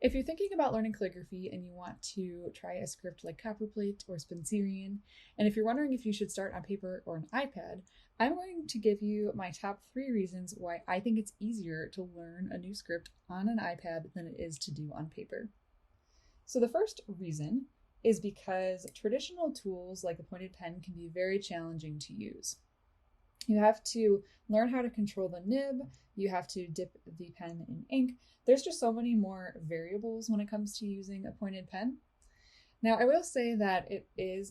If you're thinking about learning calligraphy and you want to try a script like Copperplate or Spencerian, and if you're wondering if you should start on paper or an iPad, I'm going to give you my top 3 reasons why I think it's easier to learn a new script on an iPad than it is to do on paper. So the first reason is because traditional tools like a pointed pen can be very challenging to use. You have to learn how to control the nib, you have to dip the pen in ink. There's just so many more variables when it comes to using a pointed pen. Now, I will say that it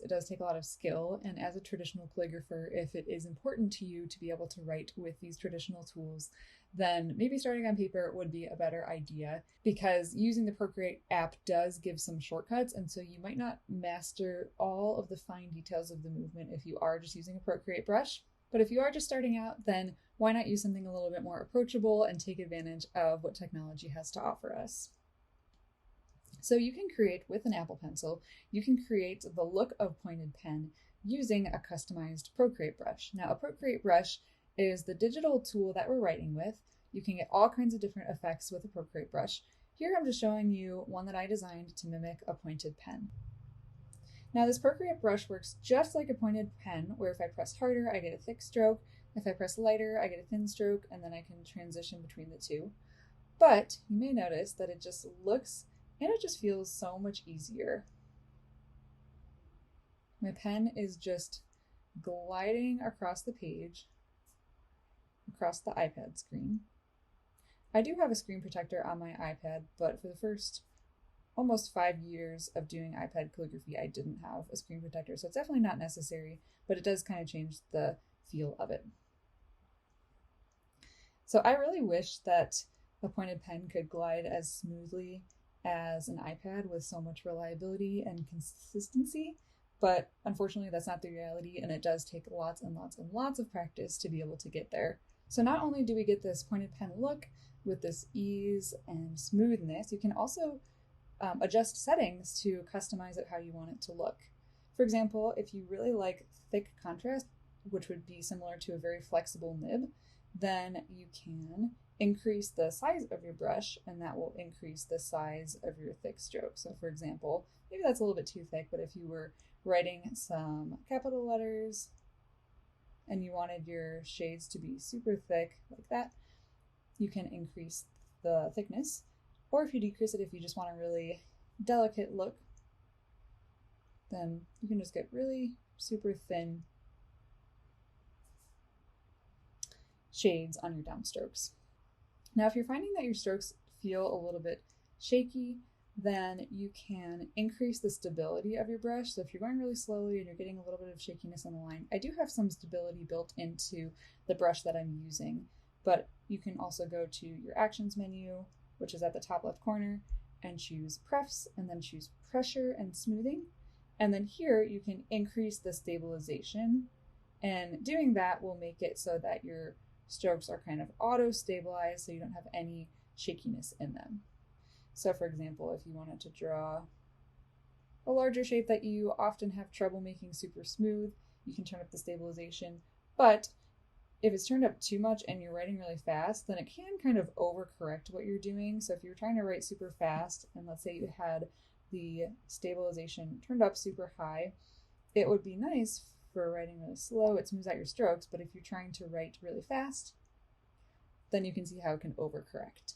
does take a lot of skill, and as a traditional calligrapher, if it is important to you to be able to write with these traditional tools, then maybe starting on paper would be a better idea, because using the Procreate app does give some shortcuts, and so you might not master all of the fine details of the movement if you are just using a Procreate brush. But if you are just starting out, then why not use something a little bit more approachable and take advantage of what technology has to offer us? So you can create, with an Apple Pencil, you can create the look of pointed pen using a customized Procreate brush. Now, a Procreate brush is the digital tool that we're writing with. You can get all kinds of different effects with a Procreate brush. Here I'm just showing you one that I designed to mimic a pointed pen. Now, this Procreate brush works just like a pointed pen, where if I press harder, I get a thick stroke. If I press lighter, I get a thin stroke, and then I can transition between the two. But you may notice that it just looks and it just feels so much easier. My pen is just gliding across the page, across the iPad screen. I do have a screen protector on my iPad, but for the first almost 5 years of doing iPad calligraphy, I didn't have a screen protector, so it's definitely not necessary, but it does kind of change the feel of it. So I really wish that a pointed pen could glide as smoothly as an iPad with so much reliability and consistency, but unfortunately that's not the reality, and it does take lots and lots and lots of practice to be able to get there. So not only do we get this pointed pen look with this ease and smoothness, you can also adjust settings to customize it how you want it to look. For example, if you really like thick contrast, which would be similar to a very flexible nib, then you can increase the size of your brush, and that will increase the size of your thick stroke. So for example, maybe that's a little bit too thick, but if you were writing some capital letters and you wanted your shades to be super thick like that, you can increase the thickness. Or if you decrease it, if you just want a really delicate look, then you can just get really super thin shades on your downstrokes. Now, if you're finding that your strokes feel a little bit shaky, then you can increase the stability of your brush. So if you're going really slowly and you're getting a little bit of shakiness on the line, I do have some stability built into the brush that I'm using, but you can also go to your actions menu, which is at the top left corner, and choose prefs, and then choose pressure and smoothing. And then here you can increase the stabilization, and doing that will make it so that your strokes are kind of auto-stabilized, so you don't have any shakiness in them. So for example, if you wanted to draw a larger shape that you often have trouble making super smooth, you can turn up the stabilization. But if it's turned up too much and you're writing really fast, then it can kind of overcorrect what you're doing. So if you're trying to write super fast, and let's say you had the stabilization turned up super high, it would be nice for writing really slow, it smooths out your strokes, but if you're trying to write really fast, then you can see how it can overcorrect.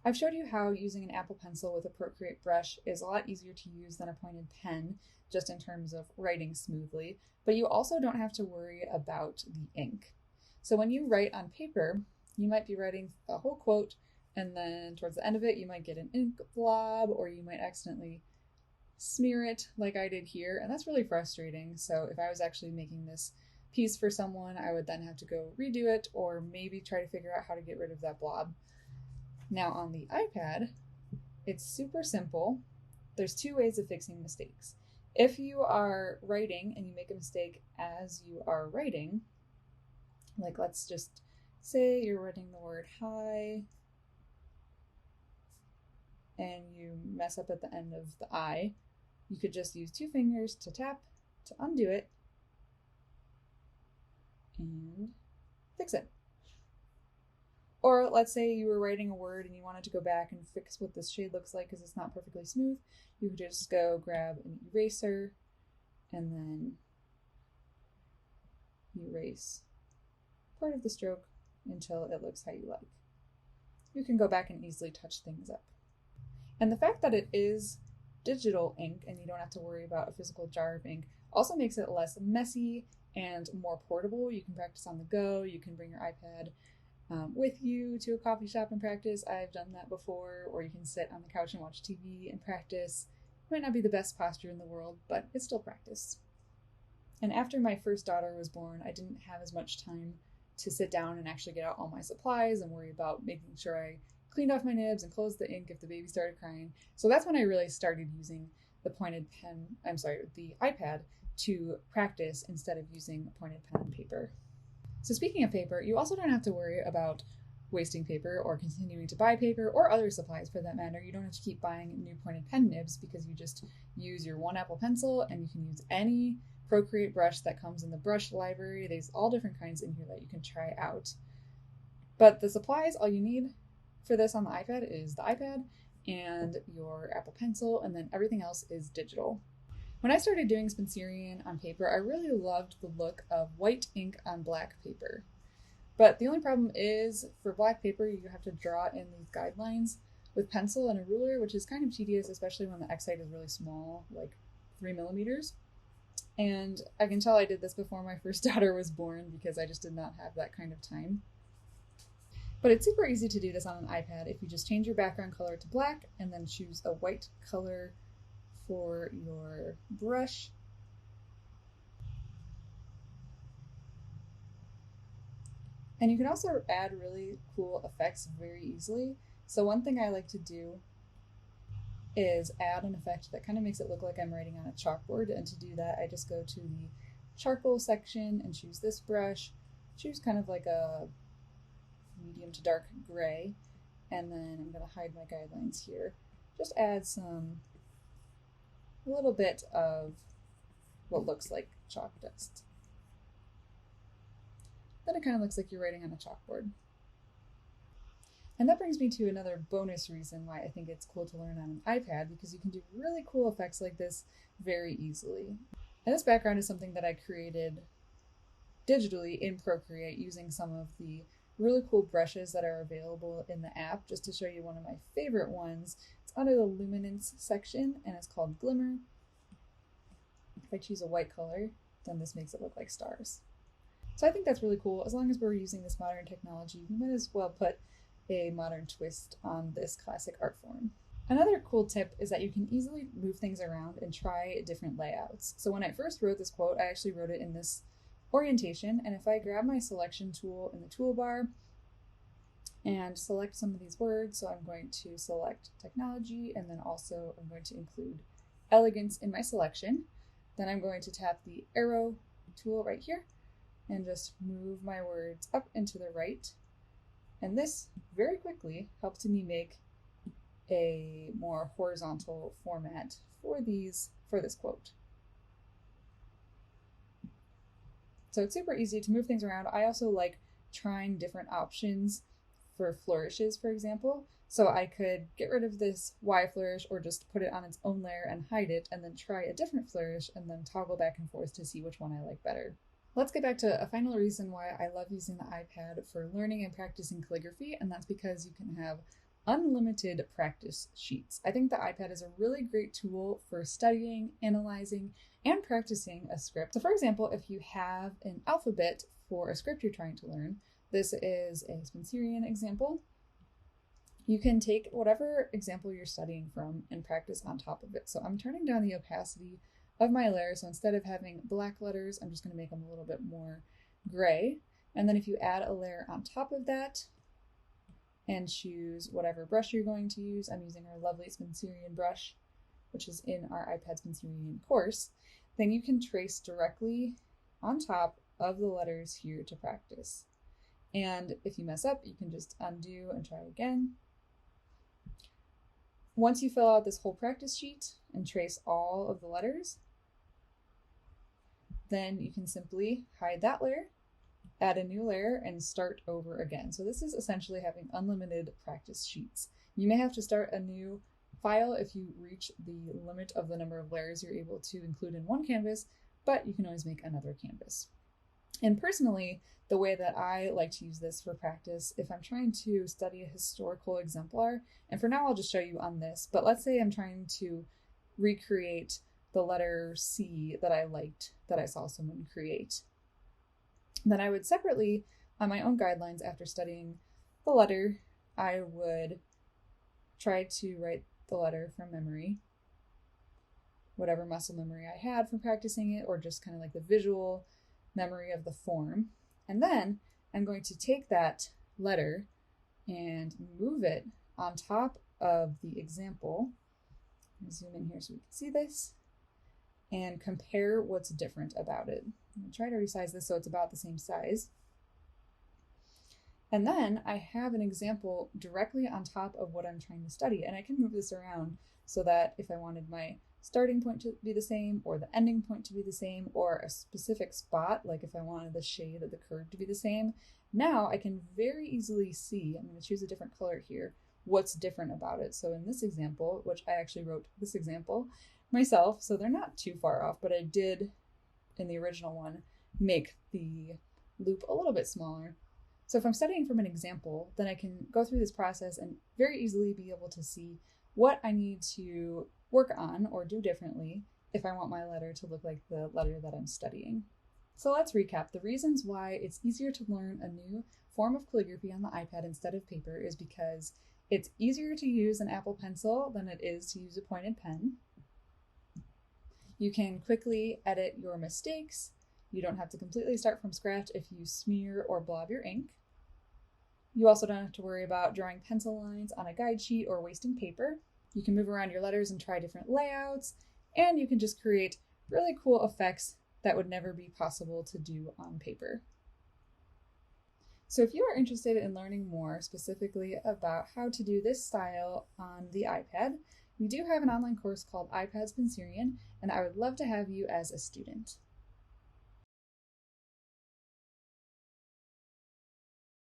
I've showed you how using an Apple Pencil with a Procreate brush is a lot easier to use than a pointed pen, just in terms of writing smoothly, but you also don't have to worry about the ink. So when you write on paper, you might be writing a whole quote, and then towards the end of it, you might get an ink blob, or you might accidentally smear it like I did here, and that's really frustrating. So if I was actually making this piece for someone, I would then have to go redo it, or maybe try to figure out how to get rid of that blob. Now on the iPad, it's super simple. There's 2 ways of fixing mistakes. If you are writing and you make a mistake as you are writing, like let's just say you're writing the word hi and you mess up at the end of the I, you could just use 2 fingers to tap to undo it and fix it. Or let's say you were writing a word and you wanted to go back and fix what this shade looks like because it's not perfectly smooth. You could just go grab an eraser and then erase part of the stroke until it looks how you like. You can go back and easily touch things up. And the fact that it is digital ink and you don't have to worry about a physical jar of ink also makes it less messy and more portable. You can practice on the go. You can bring your iPad with you to a coffee shop and practice. I've done that before. Or you can sit on the couch and watch TV and practice. It might not be the best posture in the world, but it's still practice. And after my first daughter was born, I didn't have as much time to sit down and actually get out all my supplies and worry about making sure I cleaned off my nibs and closed the ink if the baby started crying. So that's when I really started using the iPad to practice instead of using a pointed pen and paper. So speaking of paper, you also don't have to worry about wasting paper or continuing to buy paper or other supplies for that matter. You don't have to keep buying new pointed pen nibs because you just use your one Apple pencil and you can use any Procreate brush that comes in the brush library. There's all different kinds in here that you can try out. But the supplies, all you need for this on the iPad is the iPad and your Apple Pencil, and then everything else is digital. When I started doing Spencerian on paper, I really loved the look of white ink on black paper. But the only problem is for black paper, you have to draw in these guidelines with pencil and a ruler, which is kind of tedious, especially when the X height is really small, like 3 millimeters. And I can tell I did this before my first daughter was born because I just did not have that kind of time. But it's super easy to do this on an iPad if you just change your background color to black and then choose a white color for your brush. And you can also add really cool effects very easily. So one thing I like to do is add an effect that kind of makes it look like I'm writing on a chalkboard. And to do that, I just go to the charcoal section and choose this brush, choose kind of like a medium to dark gray, and then I'm going to hide my guidelines here. Just add a little bit of what looks like chalk dust. Then it kind of looks like you're writing on a chalkboard. And that brings me to another bonus reason why I think it's cool to learn on an iPad, because you can do really cool effects like this very easily. And this background is something that I created digitally in Procreate using some of the really cool brushes that are available in the app. Just to show you one of my favorite ones, it's under the luminance section and it's called Glimmer. If I choose a white color, then this makes it look like stars. So I think that's really cool. As long as we're using this modern technology, we might as well put a modern twist on this classic art form. Another cool tip is that you can easily move things around and try different layouts. So when I first wrote this quote, I actually wrote it in this orientation, and if I grab my selection tool in the toolbar and select some of these words, so I'm going to select technology, and then also I'm going to include elegance in my selection. Then I'm going to tap the arrow tool right here and just move my words up and to the right. And this very quickly helps me make a more horizontal format for this quote. So it's super easy to move things around. I also like trying different options for flourishes, for example. So I could get rid of this Y flourish or just put it on its own layer and hide it, and then try a different flourish and then toggle back and forth to see which one I like better. Let's get back to a final reason why I love using the iPad for learning and practicing calligraphy, and that's because you can have unlimited practice sheets. I think the iPad is a really great tool for studying, analyzing, and practicing a script. So for example, if you have an alphabet for a script you're trying to learn, this is a Spencerian example, you can take whatever example you're studying from and practice on top of it. So I'm turning down the opacity of my layer, so instead of having black letters, I'm just going to make them a little bit more gray. And then if you add a layer on top of that and choose whatever brush you're going to use, I'm using our Loveleigh Spencerian brush, which is in our iPad Spencerian course, then you can trace directly on top of the letters here to practice. And if you mess up, you can just undo and try again. Once you fill out this whole practice sheet and trace all of the letters, then you can simply hide that layer add a new layer, and start over again. So this is essentially having unlimited practice sheets. You may have to start a new file if you reach the limit of the number of layers you're able to include in one canvas, but you can always make another canvas. And personally, the way that I like to use this for practice, if I'm trying to study a historical exemplar, and for now I'll just show you on this, but let's say I'm trying to recreate the letter C that I liked, that I saw someone create. Then I would separately, on my own guidelines after studying the letter, I would try to write the letter from memory, whatever muscle memory I had from practicing it, or just kind of like the visual memory of the form. And then I'm going to take that letter and move it on top of the example. I'll zoom in here so we can see this and compare what's different about it. I'm going to try to resize this so it's about the same size. And then I have an example directly on top of what I'm trying to study, and I can move this around so that if I wanted my starting point to be the same, or the ending point to be the same, or a specific spot, like if I wanted the shade of the curve to be the same, now I can very easily see, I'm going to choose a different color here, what's different about it. So in this example, which I actually wrote this example myself, so they're not too far off, but I did, in the original one, make the loop a little bit smaller. So if I'm studying from an example, then I can go through this process and very easily be able to see what I need to work on or do differently if I want my letter to look like the letter that I'm studying. So let's recap. The reasons why it's easier to learn a new form of calligraphy on the iPad instead of paper is because it's easier to use an Apple Pencil than it is to use a pointed pen. You can quickly edit your mistakes. You don't have to completely start from scratch if you smear or blob your ink. You also don't have to worry about drawing pencil lines on a guide sheet or wasting paper. You can move around your letters and try different layouts, and you can just create really cool effects that would never be possible to do on paper. So if you are interested in learning more specifically about how to do this style on the iPad, we do have an online course called iPad Spencerian, and I would love to have you as a student.